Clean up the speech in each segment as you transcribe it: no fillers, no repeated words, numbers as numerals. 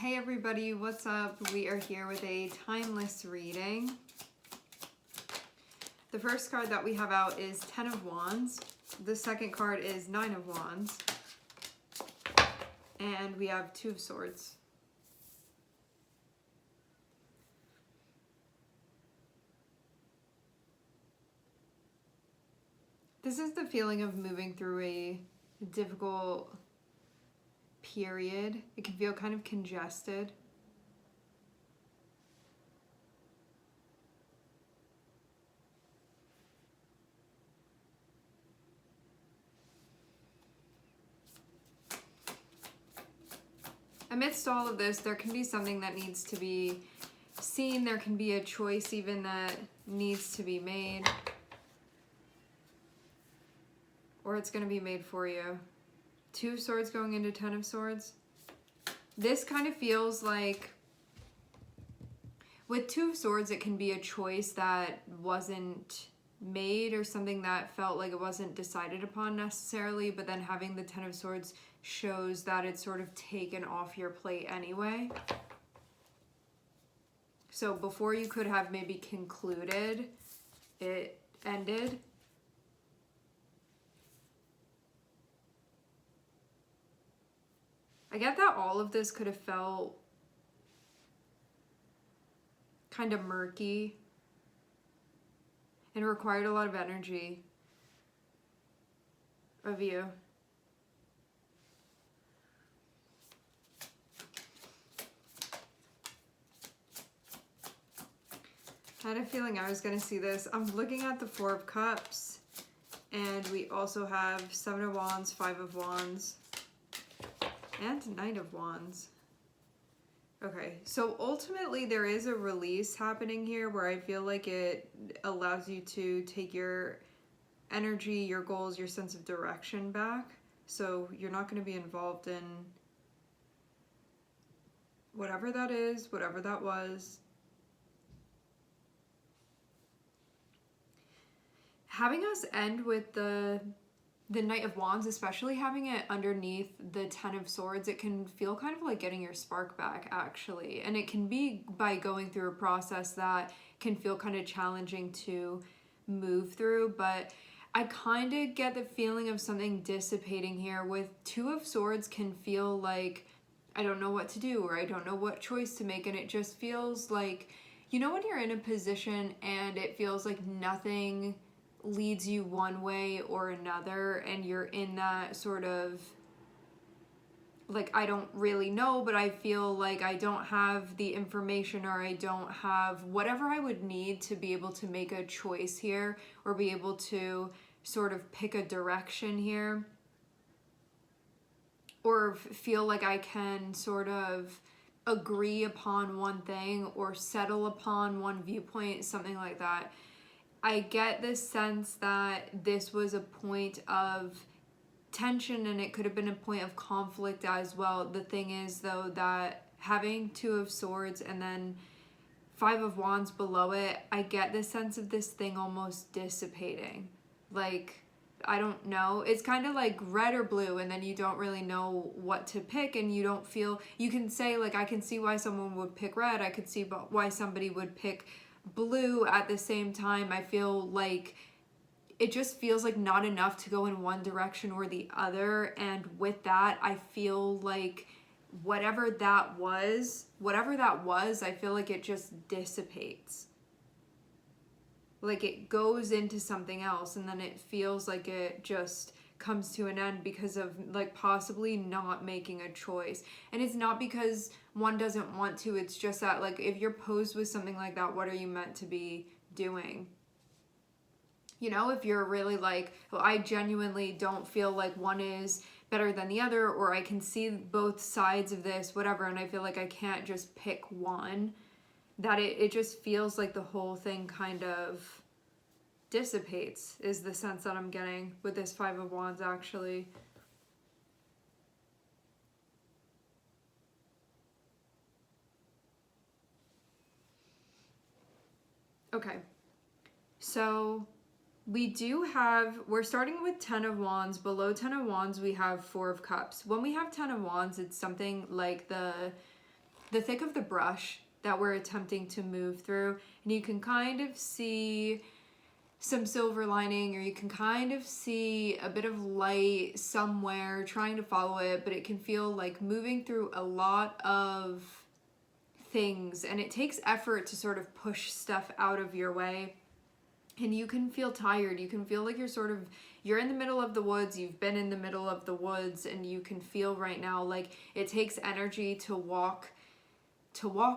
Hey everybody, what's up? We are here with a timeless reading. The first card that we have out is Ten of Wands. The second card is Nine of Wands. And we have Two of Swords. This is the feeling of moving through a difficult period. It can feel kind of congested. Amidst all of this, there can be something that needs to be seen. There can be a choice even that needs to be made. Or it's going to be made for you. Two of Swords going into Ten of Swords. This kind of feels like, with Two of Swords, it can be a choice that wasn't made or something that felt like it wasn't decided upon necessarily, but then having the Ten of Swords shows that it's sort of taken off your plate anyway. So before you could have maybe concluded, it ended. I get that all of this could have felt kind of murky and required a lot of energy of you. I had a feeling I was going to see this. I'm looking at the Four of Cups, and we also have Seven of Wands, Five of Wands, and Knight of Wands. Okay, so ultimately there is a release happening here where I feel like it allows you to take your energy, your goals, your sense of direction back. So you're not going to be involved in whatever that is, whatever that was. Having us end with the Knight of Wands, especially having it underneath the Ten of Swords, it can feel kind of like getting your spark back, actually. And it can be by going through a process that can feel kind of challenging to move through. But I kind of get the feeling of something dissipating here. With Two of Swords can feel like, I don't know what to do, or I don't know what choice to make. And it just feels like, you know, when you're in a position and it feels like nothing leads you one way or another, and you're in that sort of like, I don't really know, but I feel like I don't have the information, or I don't have whatever I would need to be able to make a choice here, or be able to sort of pick a direction here, or feel like I can sort of agree upon one thing or settle upon one viewpoint, something like that. I get this sense that this was a point of tension, and it could have been a point of conflict as well. The thing is, though, that having Two of Swords and then Five of Wands below it, I get this sense of this thing almost dissipating. Like, I don't know. It's kind of like red or blue, and then you don't really know what to pick, and you don't feel, you can say, like, I can see why someone would pick red. I could see why somebody would pick blue. At the same time, I feel like it just feels like not enough to go in one direction or the other. And with that, I feel like whatever that was, I feel like it just dissipates. Like it goes into something else, and then it feels like it just comes to an end because of like possibly not making a choice. And it's not because one doesn't want to, it's just that, like, if you're posed with something like that, what are you meant to be doing? You know, if you're really like, well, I genuinely don't feel like one is better than the other, or I can see both sides of this, whatever, and I feel like I can't just pick one, that it just feels like the whole thing kind of dissipates, is the sense that I'm getting with this Five of Wands, actually. Okay, so we're starting with Ten of Wands. Below Ten of Wands, we have Four of Cups. When we have Ten of Wands, it's something like the thick of the brush that we're attempting to move through, and you can kind of see some silver lining, or you can kind of see a bit of light somewhere trying to follow it, but it can feel like moving through a lot of things, and it takes effort to sort of push stuff out of your way. And you can feel tired. You can feel like you're in the middle of the woods. You've been in the middle of the woods, and you can feel right now like it takes energy to walk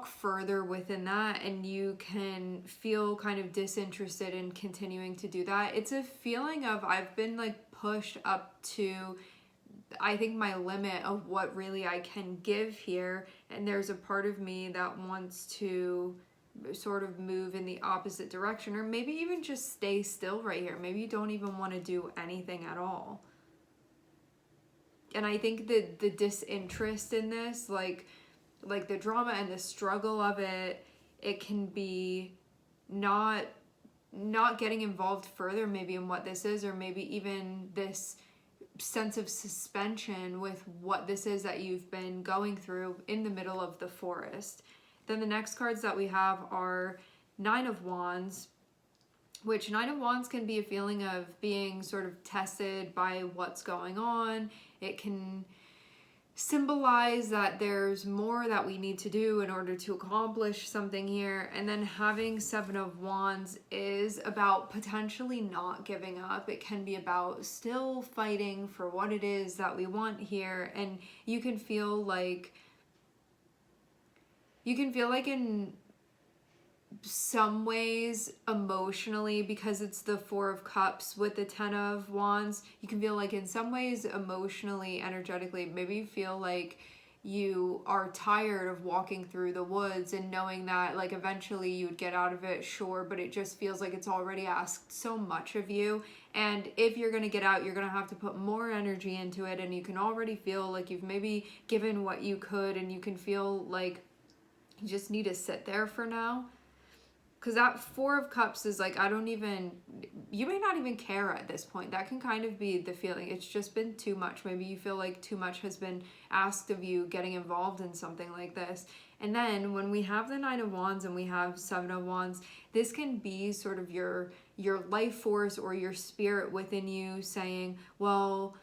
further within that, and you can feel kind of disinterested in continuing to do that. It's a feeling of, I've been like pushed up to, I think, my limit of what really I can give here, and there's a part of me that wants to sort of move in the opposite direction, or maybe even just stay still right here. Maybe you don't even want to do anything at all. And I think that the disinterest in this, like the drama and the struggle of it, it can be not getting involved further maybe in what this is, or maybe even this sense of suspension with what this is that you've been going through in the middle of the forest. Then the next cards that we have are Nine of Wands, which Nine of Wands can be a feeling of being sort of tested by what's going on. It can symbolize that there's more that we need to do in order to accomplish something here. And then having Seven of Wands is about potentially not giving up. It can be about still fighting for what it is that we want here. And you can feel like in some ways emotionally, because it's the Four of Cups with the Ten of Wands, you can feel like in some ways emotionally, energetically, maybe you feel like you are tired of walking through the woods and knowing that like eventually you would get out of it, sure, but it just feels like it's already asked so much of you. And if you're going to get out, you're going to have to put more energy into it, and you can already feel like you've maybe given what you could, and you can feel like you just need to sit there for now. Because that Four of Cups is like, you may not even care at this point. That can kind of be the feeling. It's just been too much. Maybe you feel like too much has been asked of you getting involved in something like this. And then when we have the Nine of Wands and we have Seven of Wands, this can be sort of your life force or your spirit within you saying, well,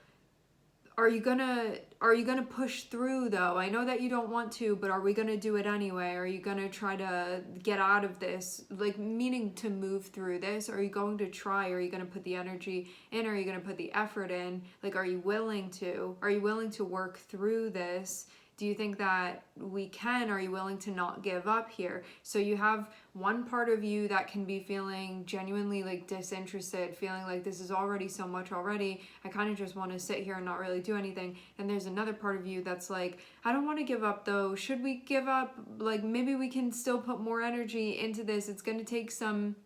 are you gonna push through though? I know that you don't want to, but are we gonna do it anyway? Are you gonna try to get out of this? Like, meaning to move through this? Are you going to try? Are you gonna put the energy in? Are you gonna put the effort in? Like, are you willing to? Are you willing to work through this? Do you think that we can? Are you willing to not give up here? So you have one part of you that can be feeling genuinely like disinterested, feeling like this is already so much already. I kind of just want to sit here and not really do anything. And there's another part of you that's like, I don't want to give up though. Should we give up? Like, maybe we can still put more energy into this. It's going to take some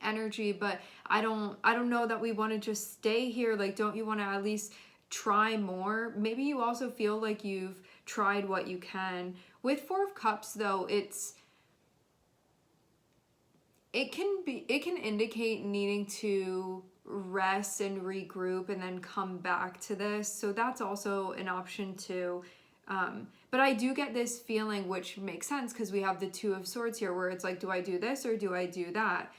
energy, but I don't know that we want to just stay here. Like, don't you want to at least try more? Maybe you also feel like you've tried what you can. With Four of Cups though, it can indicate needing to rest and regroup and then come back to this. So that's also an option too. But I do get this feeling, which makes sense because we have the Two of Swords here, where it's like, do I do this or do I do that?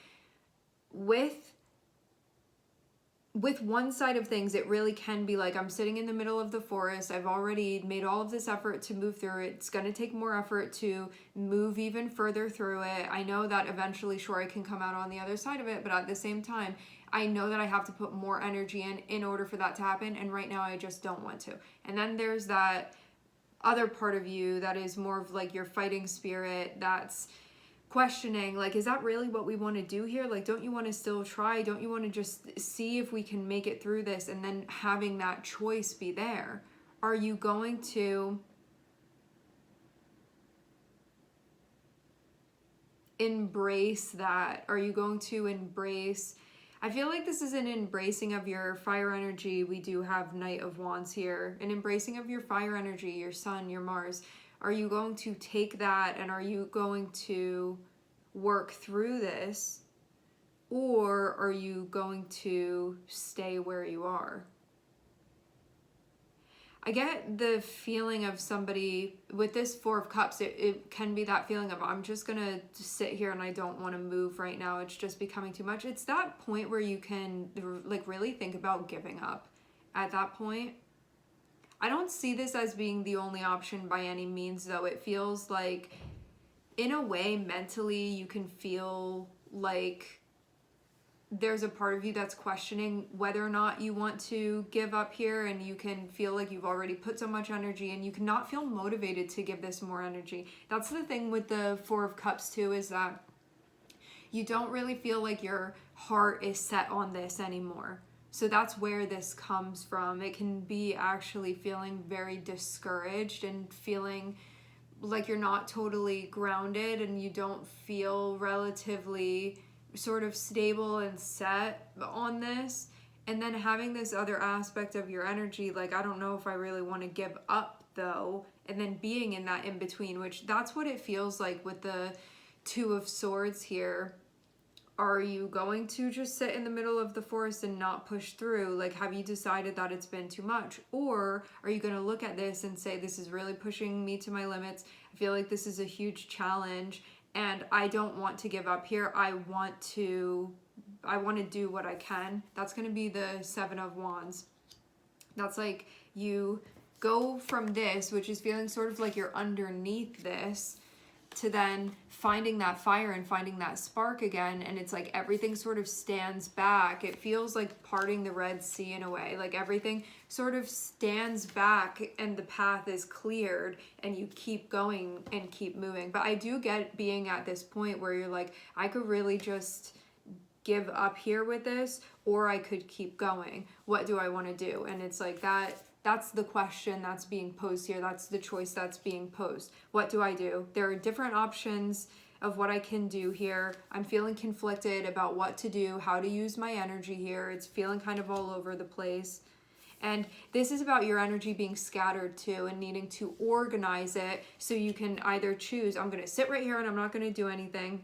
With one side of things, it really can be like, I'm sitting in the middle of the forest. I've already made all of this effort to move through it. It's going to take more effort to move even further through it. I know that eventually, sure, I can come out on the other side of it, but at the same time, I know that I have to put more energy in order for that to happen, and right now I just don't want to. And then there's that other part of you that is more of like your fighting spirit that's questioning, like, is that really what we want to do here? Like, don't you want to still try? Don't you want to just see if we can make it through this? And then having that choice be there. Are you going to embrace that? Are you going to embrace, I feel like this is an embracing of your fire energy. We do have Knight of Wands here. An embracing of your fire energy, your sun, your Mars. Are you going to take that and are you going to work through this, or are you going to stay where you are? I get the feeling of somebody with this Four of Cups. It can be that feeling of, I'm just gonna sit here and I don't want to move right now. It's just becoming too much. It's that point where you can like really think about giving up at that point. I don't see this as being the only option by any means, though. It feels like, in a way, mentally, you can feel like there's a part of you that's questioning whether or not you want to give up here, and you can feel like you've already put so much energy and you cannot feel motivated to give this more energy. That's the thing with the Four of Cups too, is that you don't really feel like your heart is set on this anymore. So that's where this comes from. It can be actually feeling very discouraged and feeling like you're not totally grounded and you don't feel relatively sort of stable and set on this. And then having this other aspect of your energy, like, I don't know if I really want to give up though, and then being in that in between, which that's what it feels like with the Two of Swords here. Are you going to just sit in the middle of the forest and not push through? Like, have you decided that it's been too much? Or are you going to look at this and say, this is really pushing me to my limits. I feel like this is a huge challenge and I don't want to give up here. I want to do what I can. That's going to be the Seven of Wands. That's like, you go from this, which is feeling sort of like you're underneath this, to then finding that fire and finding that spark again. And it's like everything sort of stands back. It feels like parting the Red Sea in a way. Like everything sort of stands back and the path is cleared and you keep going and keep moving. But I do get being at this point where you're like, I could really just give up here with this, or I could keep going. What do I want to do? And it's like that's the question that's being posed here. That's the choice that's being posed. What do I do? There are different options of what I can do here. I'm feeling conflicted about what to do, how to use my energy here. It's feeling kind of all over the place. And this is about your energy being scattered too and needing to organize it so you can either choose, I'm going to sit right here and I'm not going to do anything,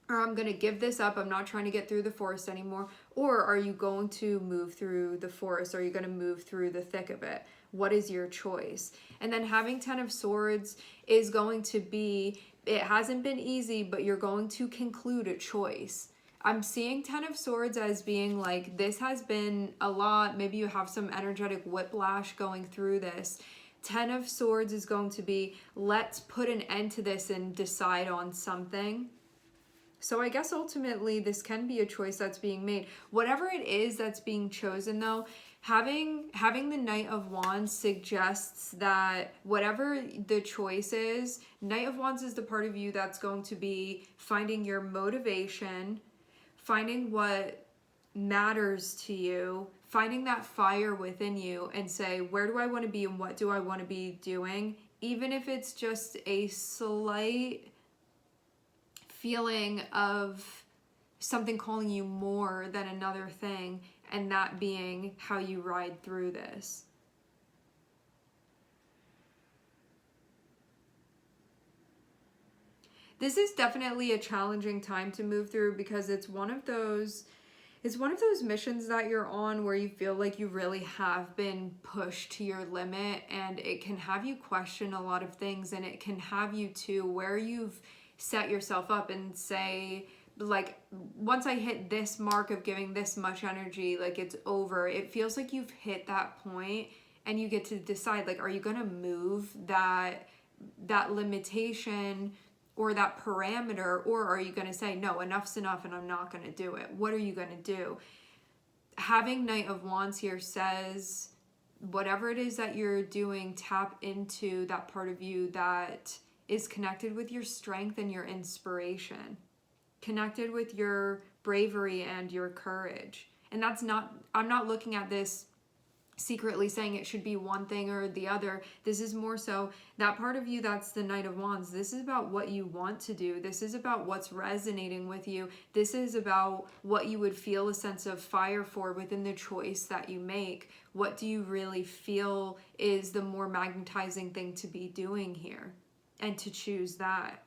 or I'm going to give this up, I'm not trying to get through the forest anymore. Or are you going to move through the forest? Are you going to move through the thick of it? What is your choice? And then having 10 of Swords is going to be, it hasn't been easy, but you're going to conclude a choice. I'm seeing 10 of Swords as being like, this has been a lot. Maybe you have some energetic whiplash going through this. 10 of Swords is going to be, let's put an end to this and decide on something. So I guess ultimately this can be a choice that's being made. Whatever it is that's being chosen though, having the Knight of Wands suggests that whatever the choice is, Knight of Wands is the part of you that's going to be finding your motivation, finding what matters to you, finding that fire within you and say, where do I want to be and what do I want to be doing? Even if it's just a slight feeling of something calling you more than another thing, and that being how you ride through this. This is definitely a challenging time to move through because it's one of those missions that you're on where you feel like you really have been pushed to your limit, and it can have you question a lot of things, and it can have you to where you've set yourself up and say, like, once I hit this mark of giving this much energy, like, it's over. It feels like you've hit that point and you get to decide, like, are you going to move that limitation or that parameter, or are you going to say, no, enough's enough and I'm not going to do it? What are you going to do? Having Knight of Wands here says, whatever it is that you're doing, tap into that part of you that is connected with your strength and your inspiration, connected with your bravery and your courage. And that's not, I'm not looking at this secretly saying it should be one thing or the other. This is more so that part of you that's the Knight of Wands. This is about what you want to do. This is about what's resonating with you. This is about what you would feel a sense of fire for within the choice that you make. What do you really feel is the more magnetizing thing to be doing here? And to choose that,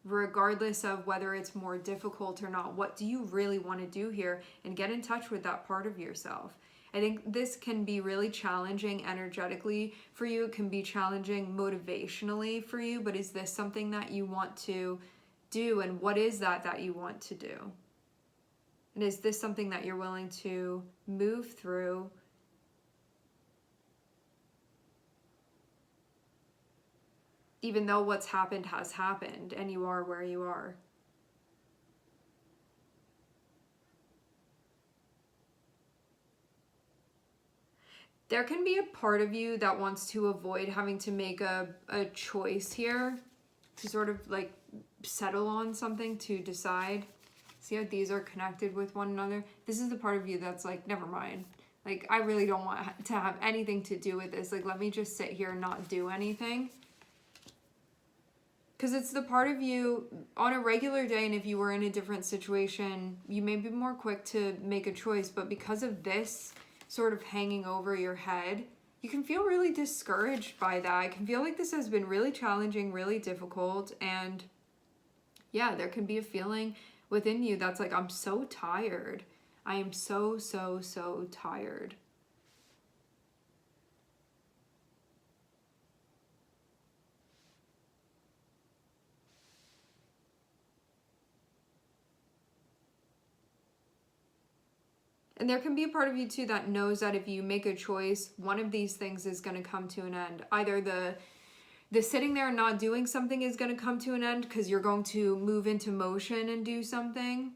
regardless of whether it's more difficult or not. What do you really want to do here? And get in touch with that part of yourself. I think this can be really challenging energetically for you. It can be challenging motivationally for you, but is this something that you want to do? And what is that you want to do? And is this something that you're willing to move through? Even though what's happened has happened and you are where you are. There can be a part of you that wants to avoid having to make a choice here, to sort of like settle on something, to decide. See how these are connected with one another? This is the part of you that's like, never mind. Like, I really don't want to have anything to do with this. Like, let me just sit here and not do anything. Because it's the part of you on a regular day, and if you were in a different situation, you may be more quick to make a choice. But because of this sort of hanging over your head, you can feel really discouraged by that. I can feel like this has been really challenging, really difficult. And yeah, there can be a feeling within you that's like, I'm so tired. I am so tired. And there can be a part of you too that knows that if you make a choice, one of these things is going to come to an end. Either the sitting there and not doing something is going to come to an end because you're going to move into motion and do something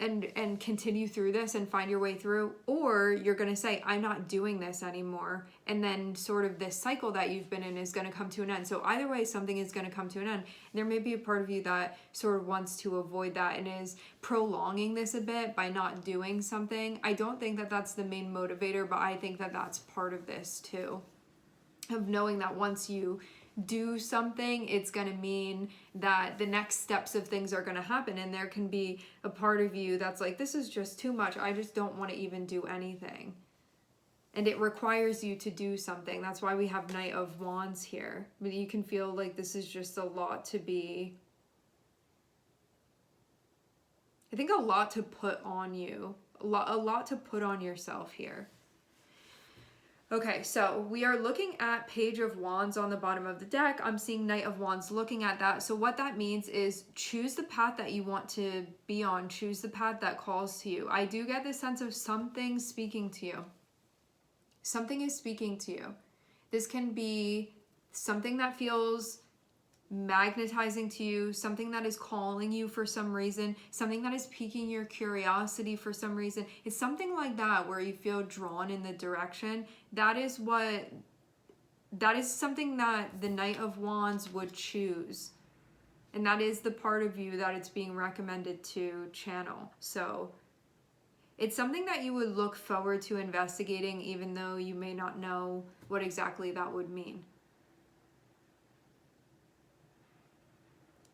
and continue through this and find your way through, or you're going to say, I'm not doing this anymore, and then sort of this cycle that you've been in is going to come to an end. So either way, something is going to come to an end. There may be a part of you that sort of wants to avoid that and is prolonging this a bit by not doing something. I don't think that that's the main motivator, but I think that that's part of this too, of knowing that once you do something, it's going to mean that the next steps of things are going to happen. And there can be a part of you that's like, this is just too much. I just don't want to even do anything. And it requires you to do something. That's why we have Knight of Wands here. But you can feel like this is just a lot to be, I think a lot to put on you, a lot to put on yourself here. Okay, so we are looking at Page of Wands on the bottom of the deck. I'm seeing Knight of Wands looking at that. So what that means is choose the path that you want to be on. Choose the path that calls to you. I do get the sense of something speaking to you. Something is speaking to you. This can be something that feels magnetizing to you, something that is calling you for some reason, something that is piquing your curiosity for some reason. It's something like that where you feel drawn in the direction. That is something that the Knight of Wands would choose. And that is the part of you that it's being recommended to channel. So it's something that you would look forward to investigating, even though you may not know what exactly that would mean.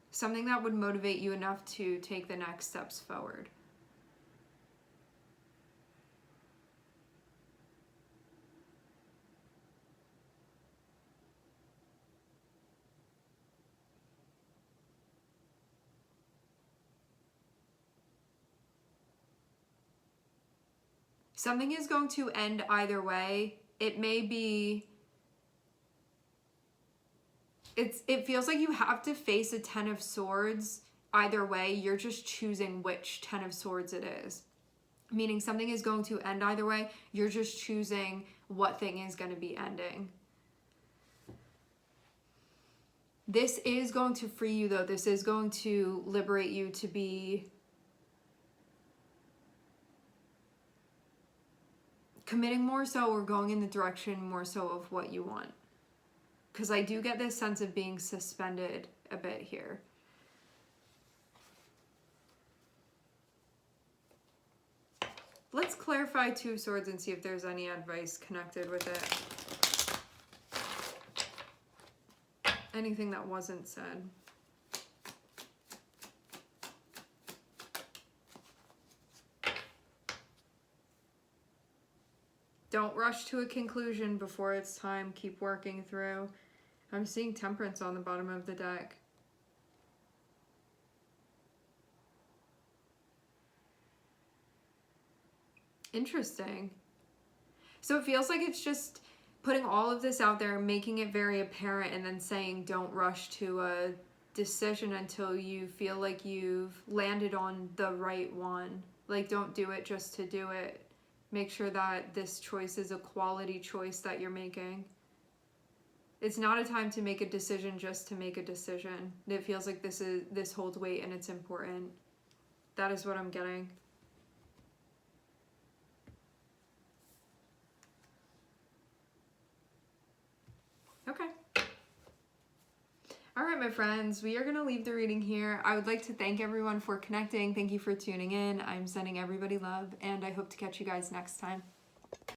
Something that would motivate you enough to take the next steps forward. Something is going to end either way. It may be, it feels like you have to face a 10 of Swords either way. You're just choosing which 10 of Swords it is. Meaning something is going to end either way. You're just choosing what thing is going to be ending. This is going to free you though. This is going to liberate you to be committing more so, or going in the direction more so of what you want. Because I do get this sense of being suspended a bit here. Let's clarify Two of Swords and see if there's any advice connected with it. Anything that wasn't said. Don't rush to a conclusion before it's time. Keep working through. I'm seeing Temperance on the bottom of the deck. Interesting. So it feels like it's just putting all of this out there, making it very apparent, and then saying don't rush to a decision until you feel like you've landed on the right one. Like, don't do it just to do it. Make sure that this choice is a quality choice that you're making. It's not a time to make a decision just to make a decision. It feels like this holds weight and it's important. That is what I'm getting. Okay. All right, my friends, we are going to leave the reading here. I would like to thank everyone for connecting. Thank you for tuning in. I'm sending everybody love, and I hope to catch you guys next time.